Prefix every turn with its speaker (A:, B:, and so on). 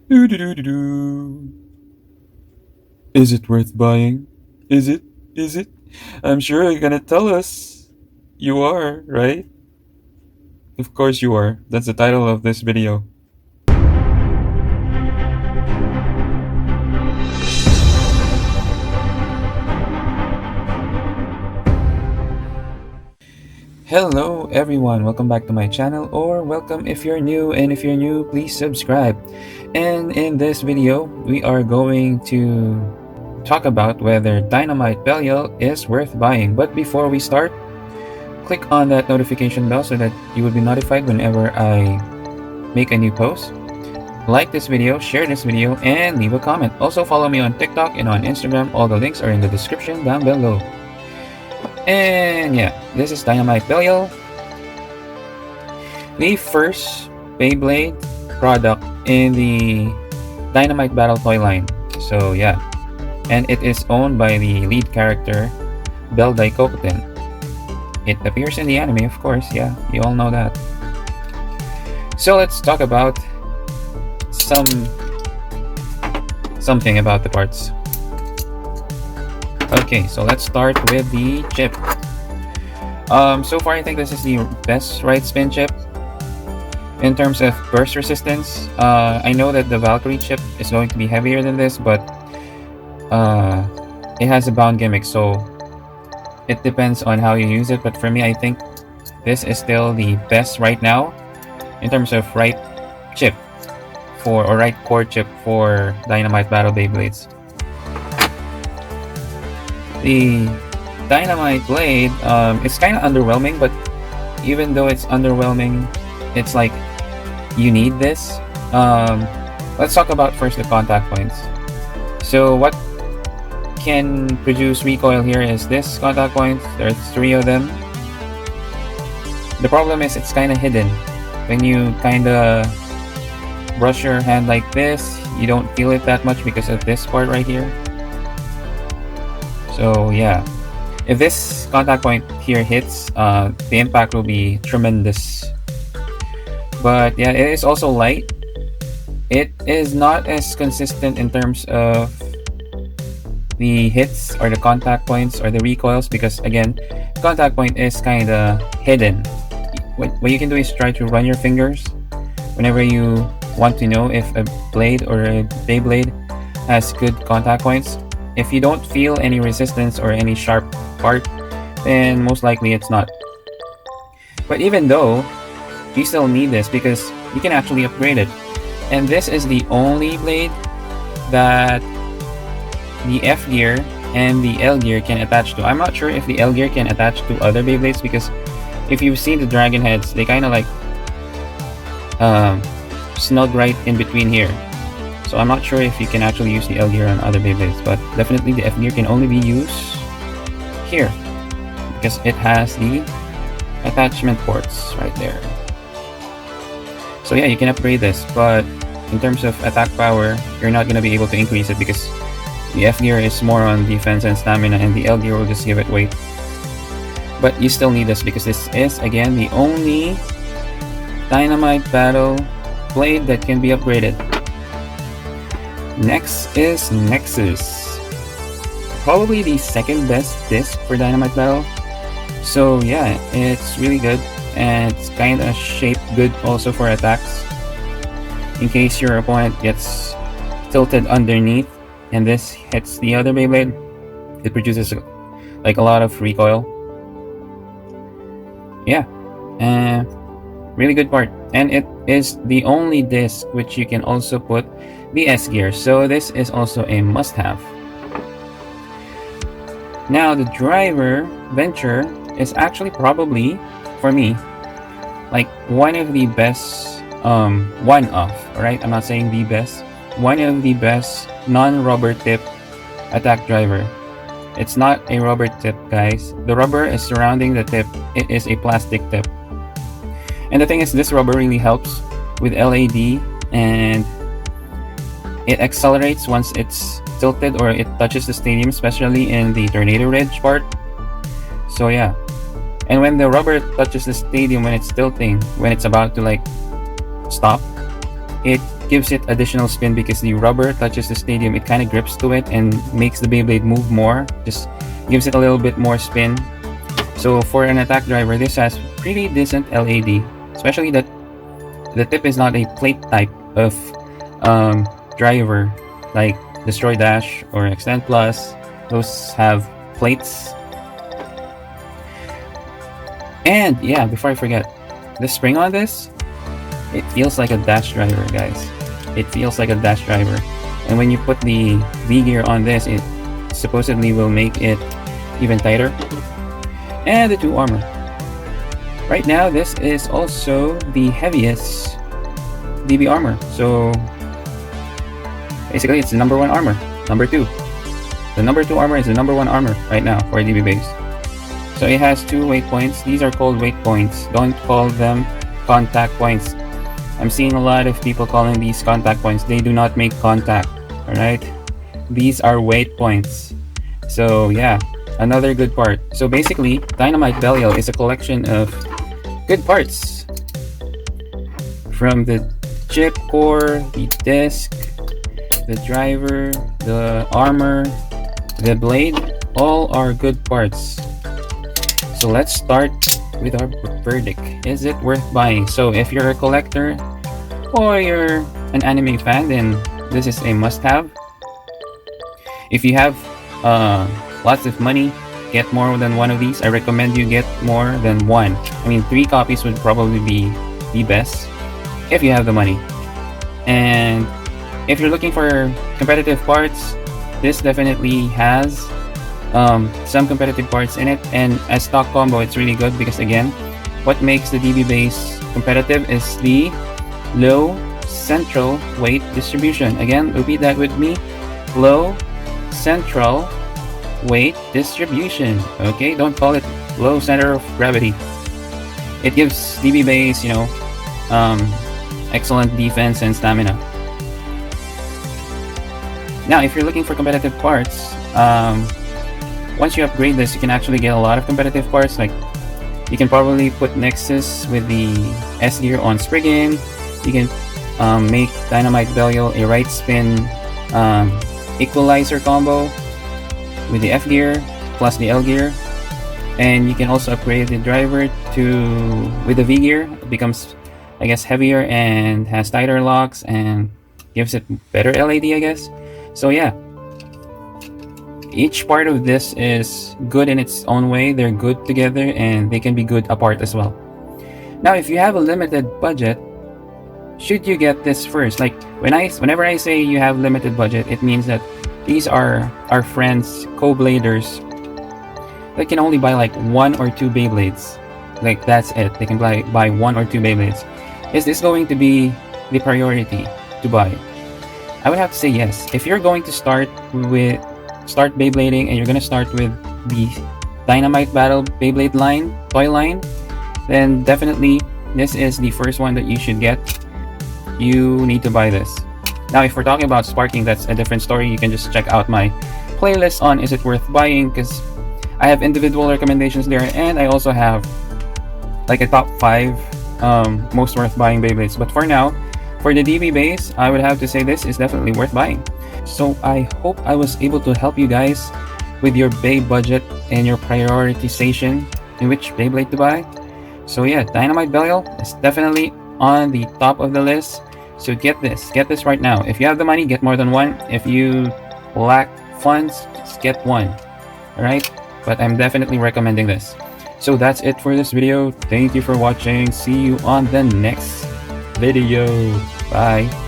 A: Doo-doo-doo-doo-doo. Is it worth buying? Is it? Is it? I'm sure you're gonna tell us. You are, right? Of course you are. That's the title of this video. Hello everyone, welcome back to my channel, or welcome if you're new, and if you're new, please subscribe. And in this video, we are going to talk about whether Dynamite Belial is worth buying. But before we start, click on that notification bell so that you will be notified whenever I make a new post. Like this video, share this video, and leave a comment. Also follow me on TikTok and on Instagram. All the links are in the description down below. And yeah, this is Dynamite Belial, the first Beyblade product in the Dynamite Battle toy line. So yeah, and it is owned by the lead character, Daikokuten. It appears in the anime, of course, yeah, you all know that. So let's talk about something about the parts. Okay, so let's start with the chip. So far I think this is the best right spin chip in terms of burst resistance. I know that the Valkyrie chip is going to be heavier than this, but it has a bound gimmick, so it depends on how you use it. But for me, I think this is still the best right now in terms of right chip or right core chip for Dynamite Battle Beyblades. The Dynamite Blade is kind of underwhelming, but even though it's underwhelming, it's like you need this. Let's talk about first the contact points. So what can produce recoil here is this contact point. There's 3 of them. The problem is it's kind of hidden. When you kind of brush your hand like this, you don't feel it that much because of this part right here. So yeah, if this contact point here hits, the impact will be tremendous. But yeah, it is also light. It is not as consistent in terms of the hits or the contact points or the recoils, because again, contact point is kind of hidden. What you can do is try to run your fingers whenever you want to know if a blade or a Beyblade has good contact points. If you don't feel any resistance or any sharp part, then most likely it's not. But even though, you still need this because you can actually upgrade it. And this is the only blade that the F gear and the L gear can attach to. I'm not sure if the L gear can attach to other Beyblades, because if you've seen the dragon heads, they kind of like snug right in between here. So I'm not sure if you can actually use the L gear on other Beyblades, but definitely the F gear can only be used here because it has the attachment ports right there. So yeah, you can upgrade this, but in terms of attack power, you're not going to be able to increase it because the F gear is more on defense and stamina, and the L gear will just give it weight. But you still need this because this is, again, the only Dynamite Battle blade that can be upgraded. Next is Nexus. Probably the second best disc for Dynamite Battle. So yeah, it's really good, and it's kind of shaped good also for attacks. In case your opponent gets tilted underneath and this hits the other Beyblade, it produces like a lot of recoil. Yeah, really good part. And it is the only disc which you can also put the S gear, so this is also a must-have. Now the driver Venture is actually probably, for me, like one of the best, alright, I'm not saying the best, one of the best non-rubber tip attack driver. It's not a rubber tip, guys. The rubber is surrounding the tip. It is a plastic tip. And the thing is, this rubber really helps with LAD, and it accelerates once it's tilted or it touches the stadium, especially in the Tornado Ridge part. So yeah, and when the rubber touches the stadium, when it's tilting, when it's about to like stop, it gives it additional spin because the rubber touches the stadium. It kind of grips to it and makes the Beyblade move more. Just gives it a little bit more spin. So for an attack driver, this has pretty decent LAD, especially that the tip is not a plate type of driver like Destroy Dash or Extend Plus. Those have plates. And yeah, before I forget, the spring on this, it feels like a dash driver, guys. It feels like a dash driver. And when you put the V-gear on this, it supposedly will make it even tighter. And the 2 armor. Right now, this is also the heaviest DB armor. So basically, it's the number 1 armor. Number 2. The number 2 armor is the number 1 armor right now for DB base. So it has 2 weight points. These are called weight points. Don't call them contact points. I'm seeing a lot of people calling these contact points. They do not make contact. Alright? These are weight points. So yeah, another good part. So basically, Dynamite Belial is a collection of good parts. From the chip core, the disc, the driver, the armor, the blade, all are good parts. So let's start with our verdict. Is it worth buying? So if you're a collector or you're an anime fan, then this is a must-have. If you have lots of money, get more than one of these. I recommend you get more than one. I mean, 3 copies would probably be the best if you have the money. And if you're looking for competitive parts, this definitely has some competitive parts in it, and as stock combo it's really good because again, what makes the DB base competitive is the low central weight distribution. Again, repeat that with me: low central weight distribution. Okay, don't call it low center of gravity. It gives DB base, you know, excellent defense and stamina. Now if you're looking for competitive parts, once you upgrade this, you can actually get a lot of competitive parts. Like, you can probably put Nexus with the S gear on Superking. You can make Dynamite Belial a right spin equalizer combo with the F gear plus the L gear. And you can also upgrade the driver with the V gear. It becomes, I guess, heavier and has tighter locks and gives it better LAD, I guess. So yeah, each part of this is good in its own way. They're good together and they can be good apart as well. Now, if you have a limited budget, should you get this first? Like, whenever I say you have limited budget, it means that these are our friends, co-bladers, that can only buy like 1 or 2 Beyblades. Like, that's it. They can buy 1 or 2 Beyblades. Is this going to be the priority to buy? I would have to say yes. If you're going to start Beyblading and you're gonna start with the Dynamite Battle Beyblade line, toy line, then definitely this is the first one that you should get. You need to buy this. Now, if we're talking about Sparking, that's a different story. You can just check out my playlist on Is It Worth Buying, because I have individual recommendations there, and I also have like a top 5 most worth buying Beyblades. But for now, for the DB base, I would have to say this is definitely worth buying. So I hope I was able to help you guys with your Bey budget and your prioritization in which Beyblade to buy. So yeah, Dynamite Belial is definitely on the top of the list. So get this right now. If you have the money, get more than one. If you lack funds, just get one. Alright? But I'm definitely recommending this. So that's it for this video. Thank you for watching. See you on the next video. Bye.